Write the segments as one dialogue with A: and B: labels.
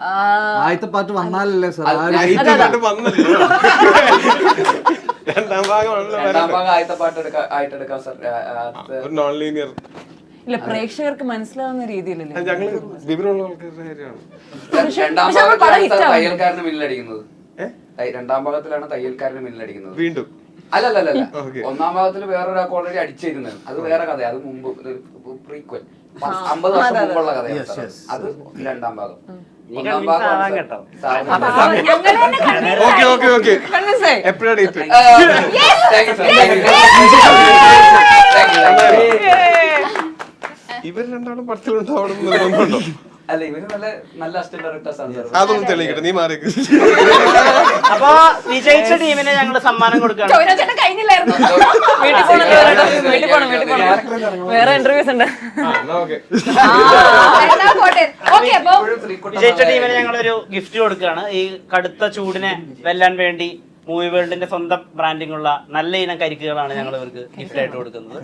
A: ആദ്യത്തെ പാട്ട് വന്നാലല്ലേ സാർ
B: രണ്ടാം ഭാഗം
C: ആദ്യത്തെ പാട്ട് ആയിട്ടെടുക്കാം സാർ.
B: നോൺ ലീനിയർ
D: ഇല്ല, പ്രേക്ഷകർക്ക് മനസ്സിലാവുന്ന രീതിയിലല്ലേ.
B: ഞങ്ങള് വിവരമുള്ള ആൾക്കാരുടെ കാര്യമാണ്.
C: രണ്ടാം ഭാഗത്തിലാണ് തയ്യൽക്കാരന് മില്ലടിക്കുന്നത്. രണ്ടാം ഭാഗത്തിലാണ് തയ്യൽക്കാരന് മില്ലടിക്കുന്നത് വീണ്ടും. അല്ലല്ല, ഒന്നാം ഭാഗത്തിൽ വേറൊരാൾക്ക് ഓൾറെഡി അടിച്ചിരുന്നത്. അത് വേറെ കഥ. അത് മുമ്പ് പ്രീക്വൽ 50 വർഷം മുമ്പുള്ള കഥയാണ്. അത് രണ്ടാം ഭാഗം. ഒന്നാം ഭാഗം
B: എപ്പോഴാണ് ഇവർ രണ്ടാളും പടത്തിലുണ്ടാവണം നിർബന്ധമുണ്ടോ?
C: അല്ല, ഇവര് നല്ല അസിസ്റ്റന്റ് ഡയറക്ടേഴ്സ് ആണ്.
B: അതൊന്നും തെളിയിക്കട്ടെ, നീ മാറി.
E: അപ്പൊ വിജയിച്ച ടീമിന് ഞങ്ങൾ സമ്മാനം കൊടുക്കുകയാണ്.
D: വേറെ ഇന്റർവ്യൂസ് ഉണ്ട്.
E: വിജയിച്ച ടീമിന് ഞങ്ങളൊരു ഗിഫ്റ്റ് കൊടുക്കുകയാണ്. ഈ കടുത്ത ചൂടിനെ വെല്ലാൻ വേണ്ടി മൂവി വേൾഡിന്റെ സ്വന്തം ബ്രാൻഡിംഗ് ഉള്ള നല്ല ഇനം കരിക്കുകളാണ് ഞങ്ങൾ ഇവർക്ക് ഗിഫ്റ്റ് ആയിട്ട് കൊടുക്കുന്നത്.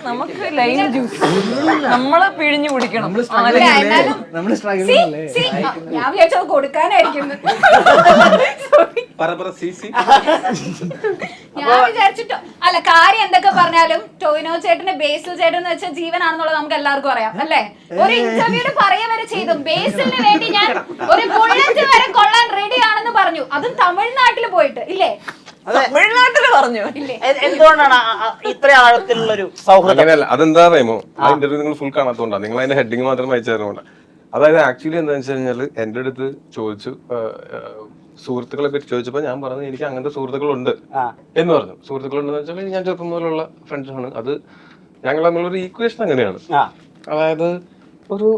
D: നമുക്ക് ലൈം ജ്യൂസ് നമ്മള് പിഴിഞ്ഞു കുടിക്കണം.
F: ഞാൻ വിചാരിച്ചത് കൊടുക്കാനായിരിക്കും. ഞാൻ വിചാരിച്ചിട്ടോ അല്ല, കാര്യം എന്തൊക്കെ പറഞ്ഞാലും ടോവിനോ ചേട്ടന്റെ ബേസിൽ ചേട്ടൻ എന്ന് വെച്ചാൽ ജീവനാണെന്നുള്ളത് നമുക്ക് എല്ലാവർക്കും അറിയാം അല്ലേ. ഒരു ഇന്റർവ്യൂല് പറയാ വരെ ചെയ്തു, ബേസിലിന് വേണ്ടി ഞാൻ ഒരു ബുള്ളറ്റ് വരെ കൊള്ളാൻ റെഡി ആണെന്ന് പറഞ്ഞു. അതും തമിഴ്നാട്ടിൽ പോയിട്ട് ഇല്ലേ?
D: തമിഴ്നാട്ടില് പറഞ്ഞു.
E: എന്തുകൊണ്ടാണ് ഇത്ര ആഴത്തിലുള്ള ഒരു സൗഹൃദം?
B: അങ്ങനെയല്ല, അതെന്താ പറയുമോ, ആ ഇന്റർവ്യൂ നിങ്ങൾ ഫുൾ കാണാത്തോണ്ടാണ്. നിങ്ങൾ അതിന്റെ ഹെഡിങ് മാത്രം വായിച്ചതുകൊണ്ടാണ്. അതായത് ആക്ച്വലി എന്താണെന്ന് വെച്ച് കഴിഞ്ഞാൽ എന്റെ അടുത്ത് ചോദിച്ചു, സുഹൃത്തുക്കളെ പറ്റി ചോദിച്ചപ്പോ ഞാൻ പറഞ്ഞു എനിക്ക് അങ്ങനത്തെ സുഹൃത്തുക്കളുണ്ട് എന്ന് പറഞ്ഞു. സുഹൃത്തുക്കളുണ്ടെന്ന് വെച്ചാൽ ഞാൻ ചെറുപ്പം മുതലുള്ള ഫ്രണ്ട്സ് ആണ്. അത് ഞങ്ങൾ തമ്മിലൊരു ഈക്വേഷൻ അങ്ങനെയാണ്. അതായത് ഒരു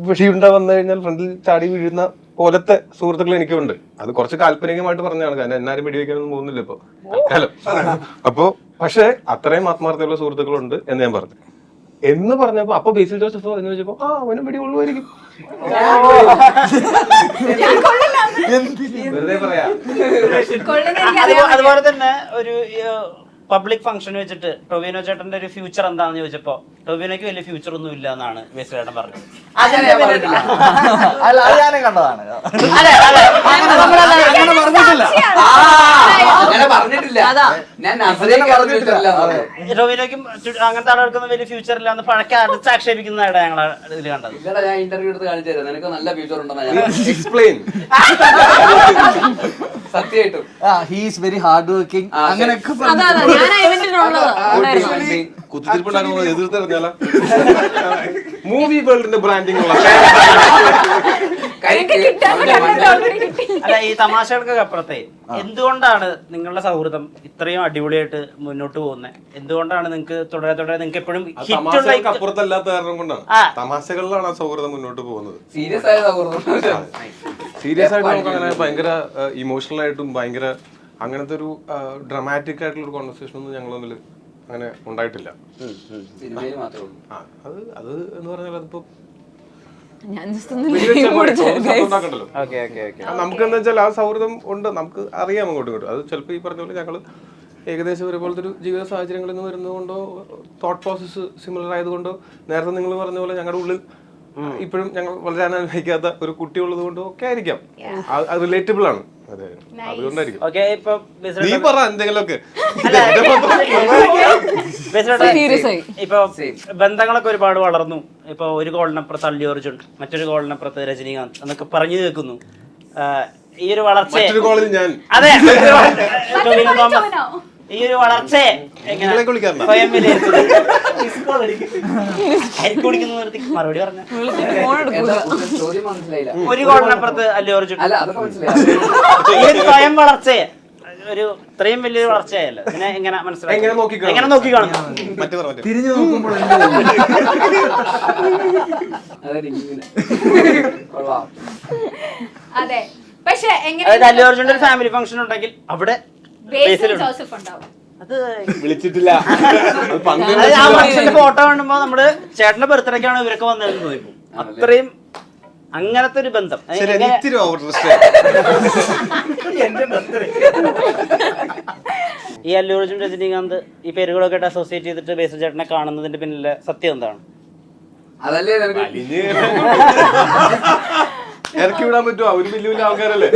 B: വെടിയുണ്ട വന്നു കഴിഞ്ഞാൽ ഫ്രണ്ടിൽ ചാടി വീഴുന്ന പോലത്തെ സുഹൃത്തുക്കൾ എനിക്കുണ്ട്. അത് കുറച്ച് കാൽപ്പനികമായിട്ട് പറഞ്ഞാണ്, കാരണം എന്നാരും വെടിവെക്കാനൊന്നും പോകുന്നില്ല ഇപ്പൊ കാലം. അപ്പൊ പക്ഷെ അത്രയും ആത്മാർത്ഥമുള്ള സുഹൃത്തുക്കളുണ്ട് എന്ന് ഞാൻ പറഞ്ഞു. എന്ന് പറഞ്ഞപ്പോ അപ്പൊ ബേസിൽ ജോസഫ് എന്ന് വെച്ചപ്പോ അവനും വെടി കൊള്ളുമായിരിക്കും. വെറുതെ പറയാ.
E: അതുപോലെ തന്നെ ഒരു പബ്ലിക് ഫംഗ്ഷൻ വെച്ചിട്ട് ടൊവിനോ ചേട്ടന്റെ ഒരു ഫ്യൂച്ചർ എന്താണെന്ന് ചോദിച്ചപ്പോ ടൊവിനോയ്ക്ക് വലിയ ഫ്യൂച്ചർ ഒന്നും ഇല്ല എന്നാണ് ബേസിലേട്ടൻ പറഞ്ഞത്. ടൊവിനോയ്ക്കും അങ്ങനത്തെ ആളുകൾക്കൊന്നും വലിയ ഫ്യൂച്ചർ ഇല്ല എന്ന് പഴക്കെ അടിച്ചാക്ഷേപിക്കുന്നതാണ് ഞങ്ങൾ ഇതിൽ കണ്ടത്.
C: ഞാൻ ഇന്റർവ്യൂ എടുത്ത് കാണിച്ചു തരാം, നിനക്ക് നല്ല ഫ്യൂച്ചർ ഉണ്ടെന്നാണ്. സത്യമായിട്ടും
A: ഹീസ് വെരി ഹാർഡ് വർക്കിംഗ് അങ്ങനെയൊക്കെ
B: എതിർത്തറിഞ്ഞാല മൂവി വേൾഡിന്റെ ബ്രാൻഡിംഗ് ഉള്ള
E: അല്ല, ഈ തമാശകൾക്കൊക്കെ അപ്പുറത്തെ എന്തുകൊണ്ടാണ് നിങ്ങളുടെ സൗഹൃദം ഇത്രയും അടിപൊളിയായിട്ട് മുന്നോട്ട് പോകുന്നത്? എന്തുകൊണ്ടാണ് നിങ്ങൾക്ക് തുടരെ നിങ്ങൾക്ക് എപ്പോഴും
B: അപ്പുറത്തല്ലാത്ത കാരണം കൊണ്ടാണ്. തമാശകളിലാണ് ആ സൗഹൃദം മുന്നോട്ട് പോകുന്നത്.
C: സീരിയസ് ആയ സൗഹൃദം,
B: സീരിയസ് ആയിട്ട് നമുക്ക് അങ്ങനെ ഭയങ്കര ഇമോഷണൽ ആയിട്ടും ഭയങ്കര അങ്ങനത്തെ ഒരു ഡ്രമാറ്റിക് ആയിട്ടുള്ള ഒരു കോൺവെർസേഷൻ ഒന്നും ഞങ്ങൾ തമ്മിൽ അങ്ങനെ ഉണ്ടായിട്ടില്ല. അത് എന്ന് പറഞ്ഞാൽ അതിപ്പോ നമുക്ക് എന്താ വെച്ചാൽ ആ സൗഹൃദം ഉണ്ട്, നമുക്ക് അറിയാം അങ്ങോട്ടും ഇങ്ങോട്ടും. അത് ചിലപ്പോൾ ഈ പറഞ്ഞ പോലെ ഞങ്ങൾ ഏകദേശം ഒരുപോലത്തെ ഒരു ജീവിത സാഹചര്യങ്ങളിൽ നിന്ന് വരുന്നതുകൊണ്ടോ തോട്ട് പ്രോസസ്സ് സിമിലർ ആയതുകൊണ്ടോ നേരത്തെ നിങ്ങൾ പറഞ്ഞ പോലെ ഞങ്ങളുടെ ഉള്ളിൽ ഇപ്പോഴും ഞങ്ങൾ വളരെ അനുഭവിക്കാത്ത ഒരു കുട്ടി ഉള്ളത് കൊണ്ടോ ഒക്കെ ആയിരിക്കാം. അത് റിലേറ്റബിൾ ആണ്. അതെ, അതുകൊണ്ടായിരിക്കും. നീ പറ എന്തെങ്കിലുമൊക്കെ.
E: ഇപ്പൊ ബന്ധങ്ങളൊക്കെ ഒരുപാട് വളർന്നു. ഇപ്പൊ ഒരു ഗോളിനപ്പുറത്ത് അല്ലു അർജുൻ, മറ്റൊരു ഗോളിനപ്പുറത്ത് രജനീകാന്ത് എന്നൊക്കെ പറഞ്ഞു കേൾക്കുന്നു. ഈ ഒരു വളർച്ച അതെ ഈ ഒരു വളർച്ചയെ സ്വയം മറുപടി പറഞ്ഞ ഒരു ഗോളിനപ്പുറത്ത് അല്ലു അർജുൻ ഈ ഒരു സ്വയം വളർച്ചയെ ഒരു ഇത്രയും വലിയൊരു വളർച്ചയായല്ലോ. ഇതിനെ എങ്ങനെ മനസ്സിലായി, എങ്ങനെ നോക്കി കാണുന്നു?
A: തിരിഞ്ഞു നോക്കുമ്പോൾ
F: അതെ, പക്ഷെ
E: അല്ലു അർജുന്റെ ഒരു ഫാമിലി ഫംഗ്ഷൻ ഉണ്ടെങ്കിൽ അവിടെ
F: ജോസഫ് ഉണ്ടാവും.
E: അത്
B: വിളിച്ചിട്ടില്ല.
E: ആ ഫംഗ്ഷന്റെ ഫോട്ടോ കാണുമ്പോ നമ്മുടെ ചേട്ടന്റെ ബർത്ത്ഡേക്കാണ് ഇവരൊക്കെ വന്നതെന്ന് തോന്നിപ്പോ. അത്രയും അങ്ങനത്തെ ഒരു ബന്ധം. ഈ അല്ലു അർജുൻ രജനീകാന്ത് ഈ പേരുകളൊക്കെ ആയിട്ട് അസോസിയേറ്റ് ചെയ്തിട്ട് ബേസിൽ ചേട്ടനെ കാണുന്നതിന്റെ പിന്നിലെ സത്യം എന്താണ്?
C: അതല്ലേ
B: ഇറക്കി വിടാൻ പറ്റുമോ? അവര് വലിയ വലിയ ആൾക്കാരല്ലേ.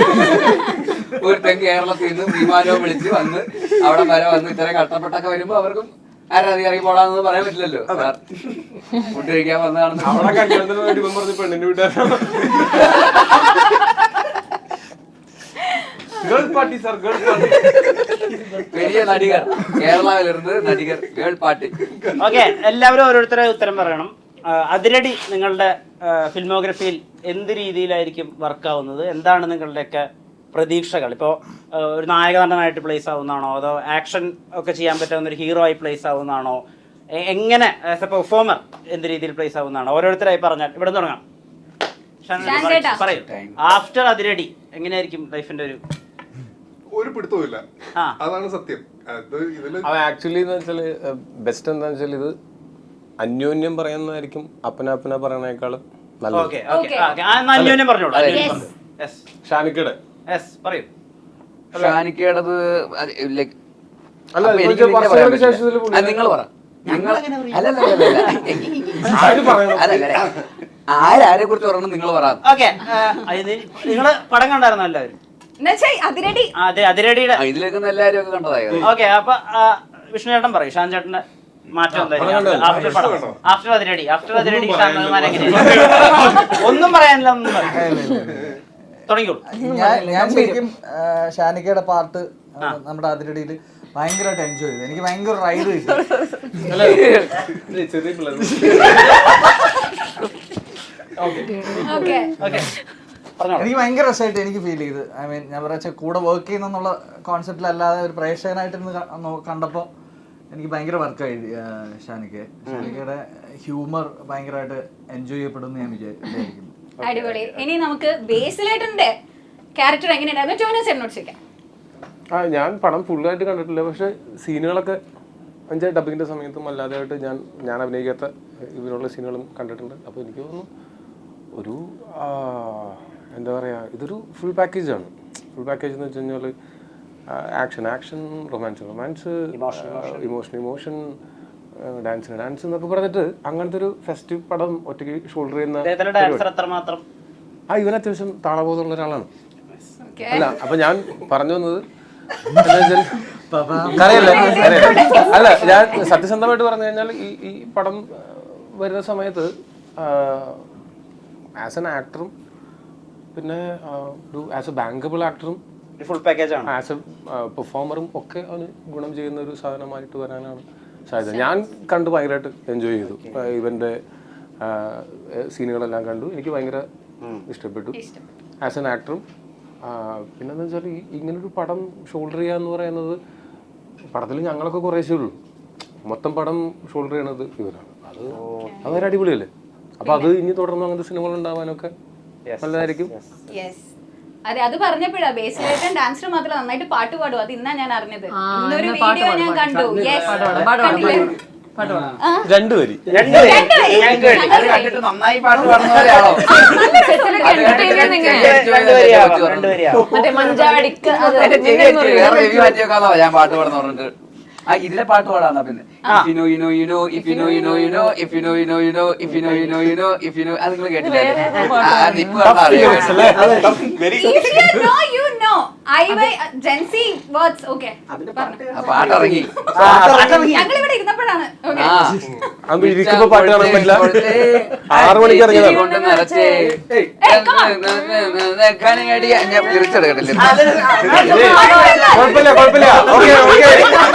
C: ഒരുത്തൻ കേരളത്തിൽ നിന്ന് വിമാനവും വിളിച്ച് വന്ന് അവിടെ വരെ വന്ന് ഇത്രയും കഷ്ടപ്പെട്ടൊക്കെ വരുമ്പോ അവർക്കും ആരാധി ഇറങ്ങി പോടാന്ന് പറയാൻ പറ്റില്ലല്ലോ. ഫുഡ് കഴിക്കാൻ വന്നതാണെന്ന്
B: അവിടെ കല്യാണത്തിന് വേണ്ടി പറഞ്ഞു പെണ്ണിന്റെ വീട്ടുകാരാണ്. Girl party sir, girl party.
C: വലിയ നടികർ കേരളത്തിലിരുന്ന് നടികർ ഗേൾ പാർട്ടി.
E: ഓക്കെ, എല്ലാവരും ഓരോരുത്തരെ ഉത്തരം പറയണം. അതിരടി നിങ്ങളുടെ ഫിൽമോഗ്രഫിയിൽ എന്ത് രീതിയിലായിരിക്കും വർക്കാവുന്നത്? എന്താണ് നിങ്ങളുടെയൊക്കെ പ്രതീക്ഷകൾ? ഇപ്പോൾ ഒരു നായക നടനായിട്ട് പ്ലേസ് ആവുന്നതാണോ, അതോ ആക്ഷൻ ഒക്കെ ചെയ്യാൻ പറ്റാവുന്ന ഒരു ഹീറോ ആയി പ്ലേസ് ആവുന്നതാണോ, എങ്ങനെ ആസ് എ പെർഫോമർ എന്ത് രീതിയിൽ പ്ലേസ് ആവുന്നതാണോ? ഓരോരുത്തരായി പറഞ്ഞാൽ ഇവിടെ തുടങ്ങാം. പറയൂ, ആഫ്റ്റർ അതിരടി എങ്ങനെയായിരിക്കും ലൈഫിന്റെ
B: ഒരു പിടുത്തവുമില്ല, അതാണ് സത്യം. ആക്ച്വലി എന്ന് വെച്ചാല് ബെസ്റ്റ് എന്താന്ന് വെച്ചാൽ ഇത് അന്യോന്യം പറയുന്നതായിരിക്കും അപ്പന പറയണേക്കാളും നല്ലത്. ഷാനിക്കയുടെ
C: ഷാനിക്കയുടേത് നിങ്ങൾ പറ. ആരെ കുറിച്ച് പറയണം നിങ്ങൾ പറ.
E: നിങ്ങള് പടം കണ്ടായിരുന്നു എല്ലാവരും? അതെ, അതിരടിയുടെ
C: ഇതിലേക്ക് എല്ലാവരും ഒക്കെ കണ്ടതായിരുന്നു.
E: ഓക്കെ, അപ്പൊ വിഷ്ണു ചേട്ടൻ പറയും ഷാൻ ചേട്ടന്റെ മാറ്റം എന്തായിരിക്കും ആഫ്റ്റർ അതിരടി? ആഫ്റ്റർ അതിരടി ഒന്നും പറയാനില്ല, ഒന്നും തുടങ്ങിക്കോളൂ.
A: ഞാൻ ശരിക്കും ഷാനിക്കയുടെ പാർട്ട് നമ്മുടെ അതിരടിയിൽ ഭയങ്കരമായിട്ട് എൻജോയ് ചെയ്തു. എനിക്ക് ഭയങ്കര റൈഡ് കിട്ടി. എനിക്ക് ഭയങ്കര രസമായിട്ട് എനിക്ക് ഫീൽ ചെയ്ത്. ഐ മീൻ, ഞാൻ പറയാ കൂടെ വർക്ക് ചെയ്യുന്നുള്ള കോൺസെപ്റ്റിലല്ലാതെ ഒരു പ്രേക്ഷകനായിട്ടിരുന്ന് കണ്ടപ്പോൾ എനിക്ക് ഭയങ്കര വർക്കായി. ഷാനിക്കയുടെ ഹ്യൂമർ ഭയങ്കരമായിട്ട് എൻജോയ് ചെയ്യപ്പെടുമെന്ന് ഞാൻ വിചാരിക്കുന്നു.
F: അടിപൊളി. ഇനി നമുക്ക് ബേസിലേട്ടന്റെ ക്യാരക്ടർ എങ്ങനെയുണ്ടായിരുന്നു ടോവിനോ ചേട്ടനോട് ചോദിക്കാം.
B: ഞാൻ പടം ഫുള്ളായിട്ട് കണ്ടിട്ടില്ല, പക്ഷെ സീനുകളൊക്കെ എന്നുവെച്ചാൽ ഡബിങ്ങിന്റെ സമയത്തും അല്ലാതെയായിട്ട് ഞാൻ അഭിനയിക്കാത്ത ഇവരുള്ള സീനുകളും കണ്ടിട്ടുണ്ട്. അപ്പോൾ എനിക്ക് തോന്നുന്നു ഒരു എന്താ പറയുക, ഇതൊരു ഫുൾ പാക്കേജാണ്. ഫുൾ പാക്കേജ് എന്ന് വെച്ച് കഴിഞ്ഞാൽ ആക്ഷൻ, റൊമാൻസ്, ഇമോഷൻ, ഡാൻസ് എന്നൊക്കെ പറഞ്ഞിട്ട് അങ്ങനത്തെ ഒരു ഫെസ്റ്റീവ് പടം ഒറ്റയ്ക്ക് ഷോൾഡർ ചെയ്യുന്ന ഇവൻ അത്യാവശ്യം താളബോധമുള്ള ഒരാളാണ്. അല്ല, അപ്പൊ ഞാൻ പറഞ്ഞു വന്നത് അല്ല, ഞാൻ സത്യസന്ധമായിട്ട് പറഞ്ഞു കഴിഞ്ഞാൽ ഈ പടം വരുന്ന സമയത്ത് ആസ് എൻ ആക്ടറും പിന്നെ ഒരു ആസ് എ ബാങ്കബിൾ ആക്ടറും
E: ഫുൾ പാക്കേജ് ആണ്,
B: ആസ് എ പെർഫോമറും ഒക്കെ അവന് ഗുണം ചെയ്യുന്ന ഒരു സാധനമായിട്ട് വരാനാണ് സാധ്യത. ഞാൻ കണ്ട് ഭയങ്കരമായിട്ട് എൻജോയ് ചെയ്തു. ഇവന്റെ സീനുകളെല്ലാം കണ്ടു, എനിക്ക് ഭയങ്കര ഇഷ്ടപ്പെട്ടു ആസ് എൻ ആക്ടറും. പിന്നെന്താ വെച്ചാൽ ഇങ്ങനൊരു പടം ഷോൾഡർ ചെയ്യുക എന്ന് പറയുന്നത്, പടത്തിൽ ഞങ്ങളൊക്കെ കുറേശ്ശേ ഉള്ളൂ, മൊത്തം പടം ഷോൾഡർ ചെയ്യണത് ഇവരാണ്. അതൊരു അടിപൊളിയല്ലേ. അപ്പൊ അത് ഇനി തുടർന്ന് അങ്ങനത്തെ സിനിമകൾ ഉണ്ടാവാനൊക്കെ നല്ലതായിരിക്കും.
F: അതെ, അത് പറഞ്ഞപ്പോഴാ ബേസിലേട്ടൻ ഡാൻസർ മാത്രം നന്നായിട്ട് പാട്ട് പാടും. അത് ഇന്നാ ഞാൻ അറിഞ്ഞത്. ഇന്നൊരു വീഡിയോ ഞാൻ കണ്ടു.
B: രണ്ടുപേരി
C: നന്നായി പാട്ട് പാടുന്നവരാണോ? ഞാൻ പാട്ട് പാടുന്ന പറഞ്ഞിട്ട് ഇതിലെ പാട്ട് പാടാന്നാ. പിന്നെ അത് നിങ്ങൾ കേട്ടില്ലേ? പാട്ടിറങ്ങി
F: ഞങ്ങളിവിടെ ഇരുന്നപ്പോഴാണ്.
B: പാട്ട് കാണാൻ പറ്റില്ല. 6 മണിക്ക് ഇറങ്ങിയതാണ്.
C: കൊണ്ട് നിറച്ചേ തിരിച്ചെടുക്കട്ടില്ല.
B: കുഴപ്പമില്ല.